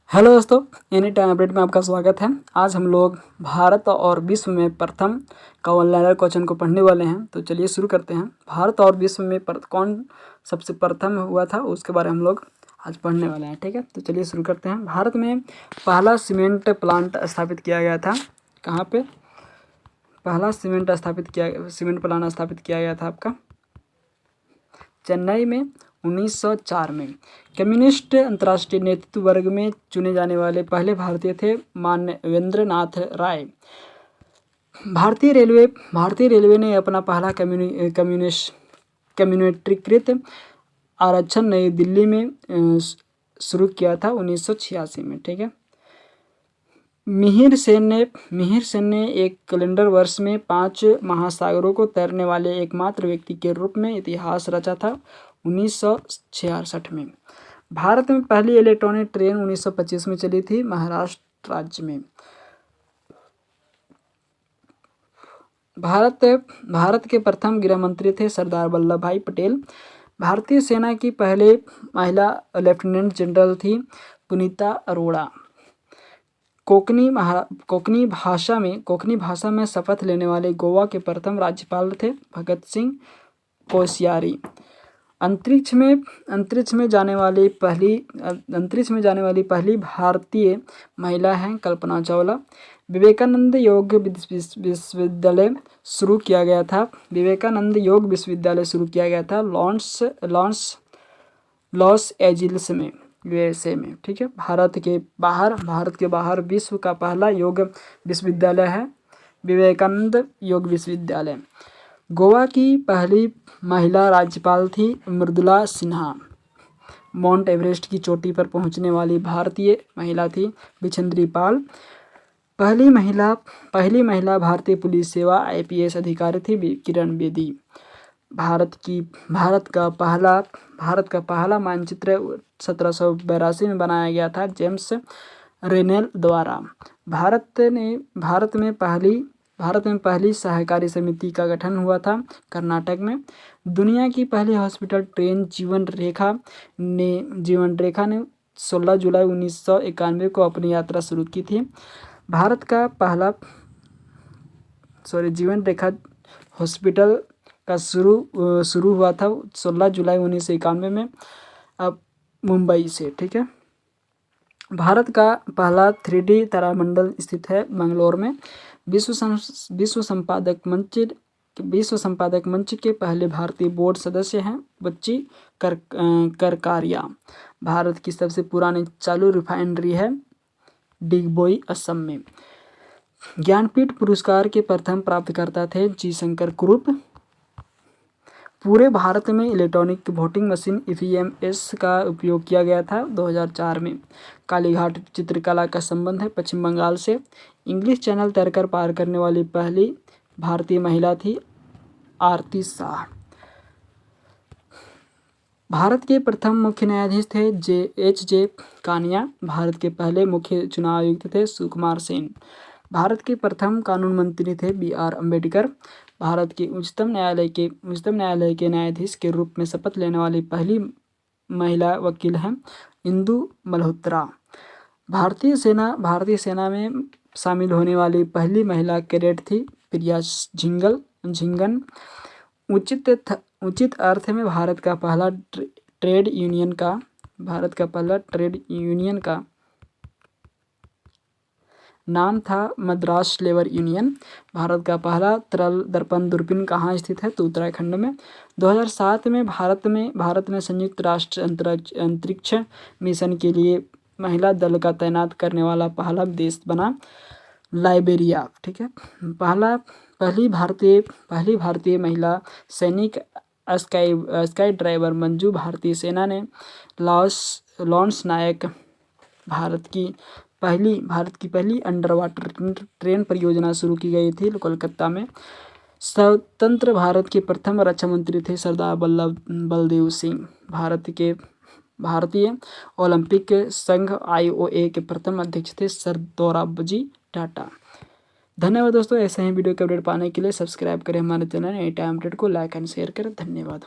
Hello दोस्तों, any time update में आपका स्वागत है। आज हम लोग भारत और विश्व में प्रथम का वन लाइनर क्वेश्चन को पढ़ने वाले हैं। तो चलिए शुरू करते हैं। भारत और विश्व में कौन सबसे प्रथम हुआ था उसके बारे में हम लोग आज पढ़ने वाले हैं। ठीक है, तो चलिए शुरू करते हैं। भारत में पहला सीमेंट प्लांट स्थापित किया गया था। कहाँ पे पहला सीमेंट प्लांट स्थापित किया गया था? आपका चेन्नई में 1904 में। कम्युनिस्ट अंतर्राष्ट्रीय नेतृत्व वर्ग में चुने जाने वाले पहले भारतीय थे मानवेंद्र नाथ राय। भारतीय रेलवे ने अपना पहला कम्युनिटीकृत आरक्षण नई दिल्ली में शुरू किया था 1986 में। ठीक है। मिहिर सेन ने एक कैलेंडर वर्ष में 5 महासागरों को तैरने वाले एकमात्र व्यक्ति के रूप में इतिहास रचा था 1966 में। भारत में पहली इलेक्ट्रॉनिक ट्रेन 1925 में चली थी महाराष्ट्र राज्य में। भारत के प्रथम गृह मंत्री थे सरदार वल्लभ भाई पटेल। भारतीय सेना की पहले महिला लेफ्टिनेंट जनरल थी पुनीता अरोड़ा। कोंकणी भाषा में शपथ लेने वाले गोवा के प्रथम राज्यपाल थे भगत सिंह कोश्यारी। अंतरिक्ष में जाने वाली पहली भारतीय महिला हैं कल्पना चावला। विवेकानंद योग विश्वविद्यालय शुरू किया गया था लॉस एंजिल्स में, यूएसए में। ठीक है। भारत के बाहर विश्व का पहला योग विश्वविद्यालय है विवेकानंद योग विश्वविद्यालय। गोवा की पहली महिला राज्यपाल थी मृदुला सिन्हा। माउंट एवरेस्ट की चोटी पर पहुंचने वाली भारतीय महिला थी बिछेंद्री पाल। पहली महिला भारतीय पुलिस सेवा आईपीएस अधिकारी थी किरण बेदी। भारत का पहला मानचित्र 1782 में बनाया गया था जेम्स रेनेल द्वारा। भारत में पहली सहकारी समिति का गठन हुआ था कर्नाटक में। दुनिया की पहली हॉस्पिटल ट्रेन जीवन रेखा ने 16 जुलाई 1991 को अपनी यात्रा शुरू की थी। जीवन रेखा हॉस्पिटल का शुरू हुआ था 16 जुलाई 1991 में अब मुंबई से। ठीक है। भारत का पहला 3D तारामंडल स्थित है मंगलोर में। विश्व संपादक मंच के पहले भारतीय बोर्ड सदस्य हैं बच्ची करकारिया। भारत की सबसे पुरानी चालू रिफाइनरी है डिगबोई असम में। ज्ञानपीठ पुरस्कार के प्रथम प्राप्तकर्ता थे जी शंकर कुरूप। पूरे भारत में इलेक्ट्रॉनिक वोटिंग मशीन ईवीएमएस का उपयोग किया गया था 2004 में। कालीघाट चित्रकला का संबंध है पश्चिम बंगाल से। इंग्लिश चैनल तैरकर पार करने वाली पहली भारतीय महिला थी आरती शाह। भारत के प्रथम मुख्य न्यायाधीश थे एच.जे. कानिया। भारत के पहले मुख्य चुनाव आयुक्त थे सुकुमार सेन। भारत के प्रथम कानून मंत्री थे बी.आर. अम्बेडकर। भारत के उच्चतम न्यायालय के न्यायाधीश के रूप में शपथ लेने वाली पहली महिला वकील हैं इंदु मल्होत्रा। भारतीय सेना में शामिल होने वाली पहली महिला कैडेट थी प्रिया झिंगन। उचित अर्थ में भारत का पहला ट्रेड यूनियन का नाम था मद्रास लेबर यूनियन। भारत का पहला तरल दर्पण दूरबीन कहाँ स्थित है? तो उत्तराखंड में। 2007 में भारत में संयुक्त राष्ट्र अंतरिक्ष मिशन के लिए महिला दल का तैनात करने वाला पहला देश बना लाइबेरिया। ठीक है। पहली भारतीय महिला सैनिक स्काई ड्राइवर मंजू। भारतीय सेना ने लॉन्स नायक भारत की पहली अंडर वाटर ट्रेन परियोजना शुरू की गई थी कोलकाता में। स्वतंत्र भारत के प्रथम रक्षा मंत्री थे सरदार बलदेव सिंह। भारतीय ओलंपिक संघ IOA के प्रथम अध्यक्ष थे सर दोराबजी टाटा। धन्यवाद दोस्तों। ऐसे ही वीडियो के अपडेट पाने के लिए सब्सक्राइब करें हमारे चैनल एनी टाइम अपडेट को, लाइक एंड शेयर करें। धन्यवाद।